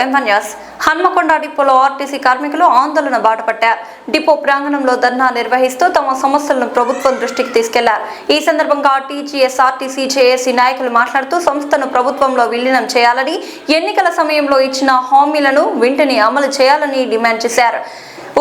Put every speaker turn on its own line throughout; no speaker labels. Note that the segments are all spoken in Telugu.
ఎంఎన్ఎస్ హన్మకొండ డిపోలో ఆర్టీసీ కార్మికులు ఆందోళన బాటపట్టారు. డిపో ప్రాంగణంలో ధర్నా నిర్వహిస్తూ తమ సమస్యలను ప్రభుత్వం దృష్టికి తీసుకెళ్లారు. ఈ సందర్భంగా టీజీఎస్ ఆర్టీసీ జేఏసీ నాయకులు మాట్లాడుతూ సంస్థను ప్రభుత్వంలో విలీనం చేయాలని, ఎన్నికల సమయంలో ఇచ్చిన హామీలను వెంటనే అమలు చేయాలని డిమాండ్ చేశారు.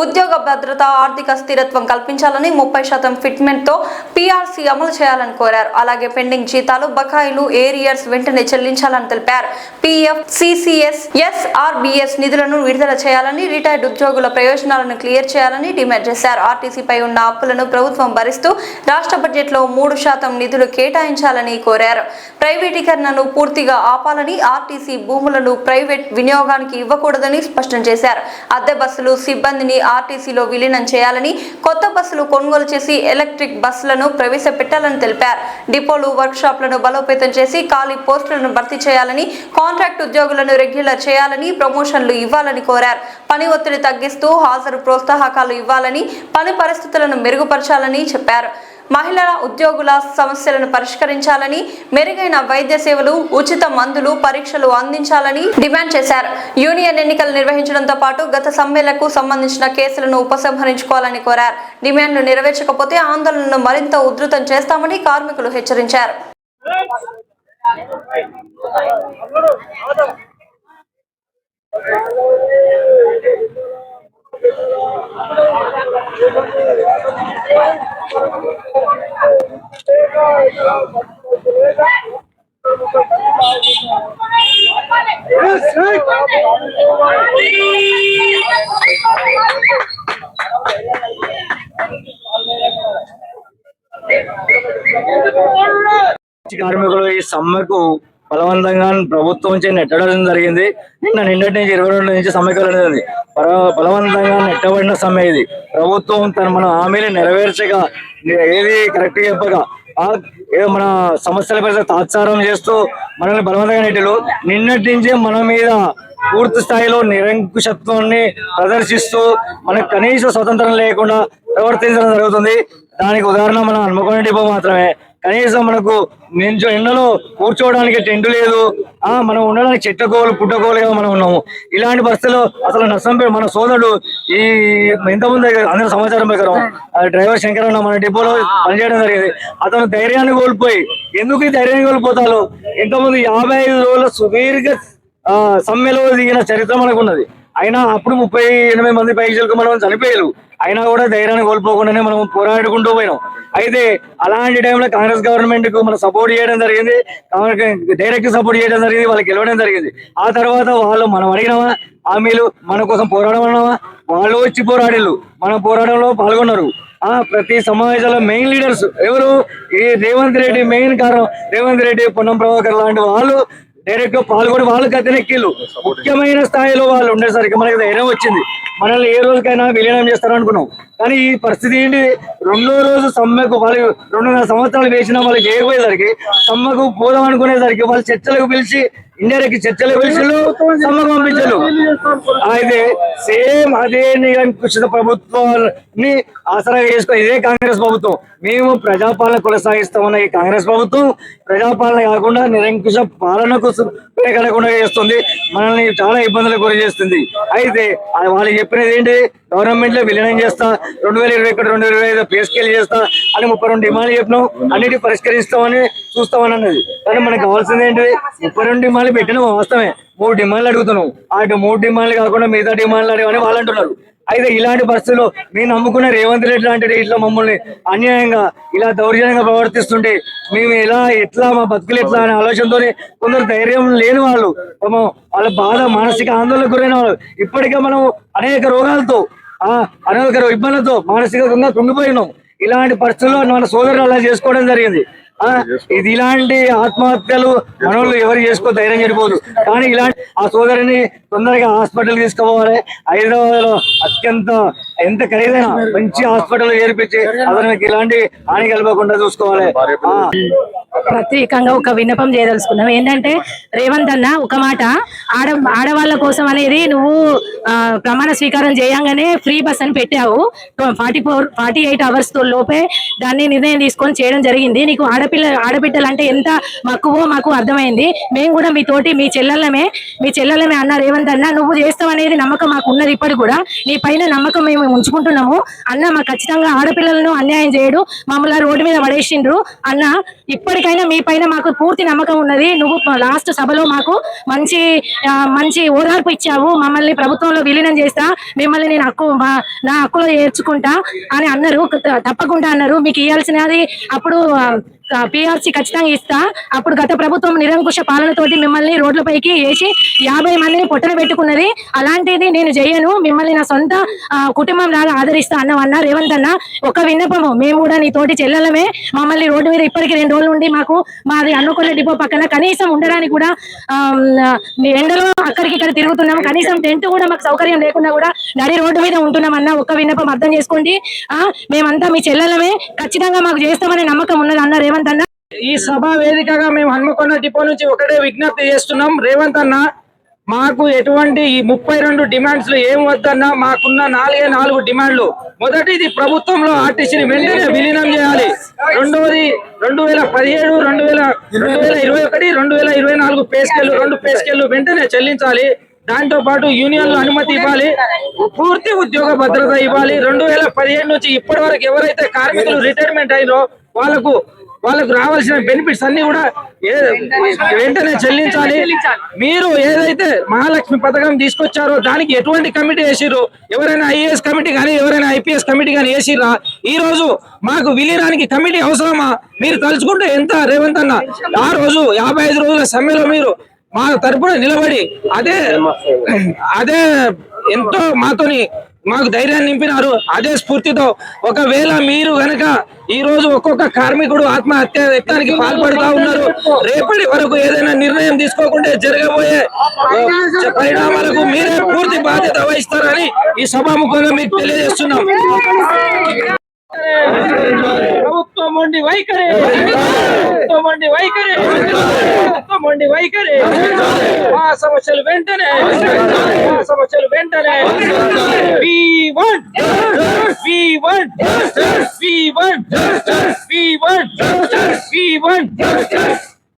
ఉద్యోగ భద్రత, ఆర్థిక స్థిరత్వం కల్పించాలని, 30% ఫిట్మెంట్ తో పీఆర్సీ అమలు చేయాలని కోరారు. అలాగే పెండింగ్ జీతాలు, బకాయిలు, ఏరియర్స్ వెంటనే చెల్లించాలని తెలిపారు. పీఎఫ్, సిసిఎస్, ఎస్ఆర్బిఎస్ నిధులను విడుదల చేయాలని, రిటైర్డ్ ఉద్యోగుల ప్రయోజనాలను క్లియర్ చేయాలని డిమాండ్ చేశారు. ఆర్టీసీపై ఉన్న అప్పులను ప్రభుత్వం భరిస్తూ రాష్ట్ర బడ్జెట్ లో 3% నిధులు కేటాయించాలని కోరారు. ప్రైవేటీకరణను పూర్తిగా ఆపాలని, ఆర్టీసీ భూములను ప్రైవేట్ వినియోగానికి ఇవ్వకూడదని స్పష్టం చేశారు. అద్దె బస్సులు సిబ్బందిని ఆర్టీసీలో విలీనం చేయాలని, కొత్త బస్సులు కొనుగోలు చేసి ఎలక్ట్రిక్ బస్సులను ప్రవేశపెట్టాలని తెలిపారు. డిపోలు, వర్క్షాప్లను బలోపేతం చేసి ఖాళీ పోస్టులను భర్తీ చేయాలని, కాంట్రాక్ట్ ఉద్యోగులను రెగ్యులర్ చేయాలని, ప్రమోషన్లు ఇవ్వాలని కోరారు. పని ఒత్తిడి తగ్గిస్తూ హాజరు ప్రోత్సాహకాలు ఇవ్వాలని, పని పరిస్థితులను మెరుగుపరచాలని చెప్పారు. మహిళల ఉద్యోగుల సమస్యలను పరిష్కరించాలని, మెరుగైన వైద్య సేవలు, ఉచిత మందులు, పరీక్షలు అందించాలని డిమాండ్ చేశారు. యూనియన్ ఎన్నికలు నిర్వహించడంతో పాటు గత సమ్మెలకు సంబంధించిన కేసులను ఉపసంహరించుకోవాలని కోరారు. డిమాండ్లు నెరవేర్చకపోతే ఆందోళనను మరింత ఉధృతం చేస్తామని కార్మికులు హెచ్చరించారు.
కార్మికులు ఈ సమ్మెకు బలవంతంగా ప్రభుత్వం నుంచి నెట్టడం జరిగింది. నిన్నటి నుంచి 22 నుంచి సమ్మెకు వెళ్ళడం బలవంతంగా నెట్టబడిన సమ్మె ఇది. ప్రభుత్వం మన హామీలు నెరవేర్చగా, ఏది కరెక్ట్ చెప్పగా, ఏదో మన సమస్యల పరిస్థితి తాత్సారం చేస్తూ మనల్ని బలవంతంగా నెట్టలు. నిన్నటి నుంచే మన మీద పూర్తి స్థాయిలో నిరంకుశత్వాన్ని ప్రదర్శిస్తూ మనకు కనీస స్వతంత్రం లేకుండా ప్రవర్తించడం జరుగుతుంది. దానికి ఉదాహరణ మన హన్మకొండ డిపో మాత్రమే. కనీసం మనకు ఎండలో కూర్చోవడానికి టెంట్ లేదు, మనం ఉండడానికి చెట్లకోలు పుట్టకోలుగా మనం ఉన్నాము. ఇలాంటి పరిస్థితుల్లో అసలు నష్టం మన సోదరుడు ఈ ఇంతకుముందు అందరి సమాచారం ప్రకారం డ్రైవర్ శంకర్ అన్న మన డిపోలో పనిచేయడం జరిగింది. అతను ధైర్యాన్ని కోల్పోయి, ఎందుకు ఈ ధైర్యాన్ని కోల్పోతారు? ఇంతకుముందు 55 రోజుల సుదీర్ఘ సమ్మెలో దిగిన చరిత్ర మనకు ఉన్నది. అయినా అప్పుడు 38 మంది పైసలకు మనం చనిపోయారు. అయినా కూడా ధైర్యాన్ని కోల్పోకుండానే మనం పోరాడుకుంటూ పోయినాం. అయితే అలాంటి టైంలో కాంగ్రెస్ గవర్నమెంట్ కు మనం సపోర్ట్ చేయడం జరిగింది, డైరెక్ట్ సపోర్ట్ చేయడం జరిగింది, వాళ్ళకి గెలవడం జరిగింది. ఆ తర్వాత వాళ్ళు మనం అడిగినామా హామీలు, మన కోసం పోరాడమన్నామా? వాళ్ళు వచ్చి పోరాడిళ్ళు, మన పోరాటంలో పాల్గొన్నారు. ప్రతి సమావేశంలో మెయిన్ లీడర్స్ ఎవరు? ఈ రేవంత్ రెడ్డి మెయిన్ కారణం. రేవంత్ రెడ్డి, పొన్నం ప్రభాకర్ లాంటి వాళ్ళు డైరెక్ట్ గా పాల్గొని వాళ్ళు గద్దెనెక్కిళ్ళు. ముఖ్యమైన స్థాయిలో వాళ్ళు ఉండేసరికి మనకి ధైర్యం వచ్చింది. మనల్ని ఏ రోజుకైనా విలీనం చేస్తారనుకున్నాం. కానీ ఈ పరిస్థితి ఏంటి? 2వ రోజు సమ్మెకు వాళ్ళు 2.5 సంవత్సరాలు వేసినా వాళ్ళకి చేయకపోయేసరికి, సమ్మెకు పోదాం అనుకునేసరికి వాళ్ళు చర్చలకు పిలిచి, ఇండైరెక్ట్ చర్చలకు పిలిచి సమ్మెకు పంపించారు. అయితే సేమ్ అదే నిరంకుశ ప్రభుత్వాన్ని ఆసరాగా చేసుకుని ఇదే కాంగ్రెస్ ప్రభుత్వం, మేము ప్రజాపాలన కొనసాగిస్తామన్న ఈ కాంగ్రెస్ ప్రభుత్వం ప్రజాపాలన కాకుండా నిరంకుశ పాలనకు కలగకుండా చేస్తుంది. మనల్ని చాలా ఇబ్బందులకు గురి చేస్తుంది. అయితే వాళ్ళు చెప్పినది ఏంటి? గవర్నమెంట్ లో విలీనం చేస్తా, 2021, 2025 పే స్కేల్ చేస్తా అని 32 డిమాండ్లు చెప్పినాం. అన్నిటి పరిష్కరిస్తామని చూస్తామని అన్నది. కానీ మనకు కావాల్సింది ఏంటి? 32 డిమాండ్లు పెట్టిన వాస్తవమే, 3 డిమాండ్లు అడుగుతున్నాం. అటు 3 డిమాండ్లు కాకుండా మిగతా డిమాండ్లు అడిగని వాళ్ళు అంటున్నారు. అయితే ఇలాంటి పరిస్థితుల్లో మేము నమ్ముకున్న రేవంత్ రెడ్డి లాంటి ఇట్లా మమ్మల్ని అన్యాయంగా ఇలా దౌర్జన్యంగా ప్రవర్తిస్తుంటే మేము ఎట్లా మా బతుకులు ఎట్లా అనే ఆలోచనతో కొందరు ధైర్యం లేని వాళ్ళు, వాళ్ళ బాధ, మానసిక ఆందోళనకు గురైన వాళ్ళు, ఇప్పటికే మనం అనేక రోగాలతో అనేక ఇబ్బందులతో మానసికంగా కుంగిపోయినాం. ఇలాంటి పరిస్థితుల్లో మన సోదరులు అలా చేసుకోవడం జరిగింది. ఇది ఇలాంటి ఆత్మహత్యలు మనోళ్ళు ఎవరు చేసుకో ధైర్యం చెడిపోదు. కానీ ఇలాంటి ఆ సోదరిని తొందరగా హాస్పిటల్ తీసుకుపోవాలి. హైదరాబాద్ లో అత్యంత ఎంత ఖరీదైన మంచి హాస్పిటల్ చేర్పించి అతనికి ఇలాంటి హాని కలగకుండా చూసుకోవాలి.
ప్రత్యేకంగా ఒక విన్నపం చేయదలుచుకున్నాం. ఏంటంటే రేవంత్ అన్న ఒక మాట, ఆడవాళ్ళ కోసం అనేది నువ్వు ప్రమాణ స్వీకారం చేయంగానే ఫ్రీ బస్ అని పెట్టావు. 48 అవర్స్ లోపే దాన్ని నిర్ణయం తీసుకొని చేయడం జరిగింది. నీకు ఆడబిడ్డలు అంటే ఎంత మక్కువో మాకు అర్థమైంది. మేము కూడా మీ చెల్లెలమే అన్న రేవంత్ అన్న, నువ్వు చేస్తావు అనేది నమ్మకం మాకు ఉన్నది. ఇప్పటికి కూడా నీ పైన నమ్మకం మేము ఉంచుకుంటున్నాము అన్న. మాకు ఖచ్చితంగా ఆడపిల్లలను అన్యాయం చేయడు, మమ్మల్ని రోడ్డు మీద పడేసిండ్రు అన్న. ఇప్పటికైనా మీ పైన మాకు పూర్తి నమ్మకం ఉన్నది. నువ్వు లాస్ట్ సభలో మాకు మంచి ఓదార్పు ఇచ్చావు. మమ్మల్ని ప్రభుత్వంలో విలీనం చేస్తా, మిమ్మల్ని నేను నా హక్కులో చేర్చుకుంటా అని అన్నారు. తప్పకుండా అన్నారు. మీకు ఇవ్వాల్సినది అప్పుడు PRC ఖచ్చితంగా ఇస్తా. అప్పుడు గత ప్రభుత్వం నిరంకుశ పాలనతోటి మిమ్మల్ని రోడ్లపైకి వేసి 50 మందిని పొట్టన పెట్టుకున్నది. అలాంటిది నేను చెయ్యను, మిమ్మల్ని నా సొంత కుటుంబం లాగా ఆదరిస్తా అన్న రేవంత్ అన్న. ఒక విన్నపము, మేము కూడా నీ తోటి చెల్లెలమే. మమ్మల్ని రోడ్డు మీద ఇప్పటికి 2 రోజుల నుండి మాది అన్నకొండ డిపో పక్కన కనీసం ఉండడానికి కూడా ఎండలో అక్కడికి ఇక్కడ తిరుగుతున్నాము. కనీసం టెంట్ కూడా మాకు సౌకర్యం లేకుండా కూడా నడి రోడ్డు మీద ఉంటున్నాం అన్న. ఒక్క విన్నపం అర్థం చేసుకోండి. మేమంతా మీ చెల్లెలమే, ఖచ్చితంగా మాకు చేస్తామనే నమ్మకం ఉన్నది అన్న రేవంత్ అన్న.
ఈ సభ వేదికగా మేము హన్మకొండ డిపో నుంచి ఒకటే విజ్ఞప్తి చేస్తున్నాం. రేవంత్ అన్న, మాకు ఎటువంటి ఈ 32 డిమాండ్స్ లో ఏం వద్దన్నా, మాకున్న 4 డిమాండ్లు. మొదటిది, ప్రభుత్వంలో ఆర్టీసీని వెంటనే విలీనం చేయాలి. రెండవది, 2017, 2021, 2024 పే స్కేల్ 2 పే స్కేళ్లు వెంటనే చెల్లించాలి. దాంతో పాటు యూనియన్లు అనుమతి ఇవ్వాలి, పూర్తి ఉద్యోగ భద్రత ఇవ్వాలి. 2017 నుంచి ఇప్పటి వరకు ఎవరైతే కార్మికులు రిటైర్మెంట్ అయినో వాళ్ళకు రావాల్సిన బెనిఫిట్స్ అన్ని కూడా వెంటనే చెల్లించాలి. మీరు ఏదైతే మహాలక్ష్మి పథకం తీసుకొచ్చారో దానికి ఎటువంటి కమిటీ వేసిర్రు? ఎవరైనా IAS కమిటీ కానీ ఎవరైనా IPS కమిటీ కానీ వేసిర్రా? ఈ రోజు మాకు విలీనానికి కమిటీ అవసరమా? మీరు తలుచుకుంటే ఎంత రేవంత్ అన్న? ఆ రోజు 55 రోజుల సమ్మెలో మీరు మా తరపున నిలబడి అదే ఎంతో మాకు ధైర్యాన్ని నింపినారు. అదే స్ఫూర్తితో ఒకవేళ మీరు గనక ఈ రోజు ఒక్కొక్క కార్మికుడు ఆత్మహత్య యత్నానికి పాల్పడుతూ ఉన్నారు, రేపటి వరకు ఏదైనా నిర్ణయం తీసుకోకుండా జరగబోయే పరిణామాలకు మీరే పూర్తి బాధ్యత వహిస్తారని ఈ సభాముఖంగా మీకు తెలియజేస్తున్నాం. ప్రభుత్వం మొండి వైఖరి, మా సమస్యలు వెంటనే We want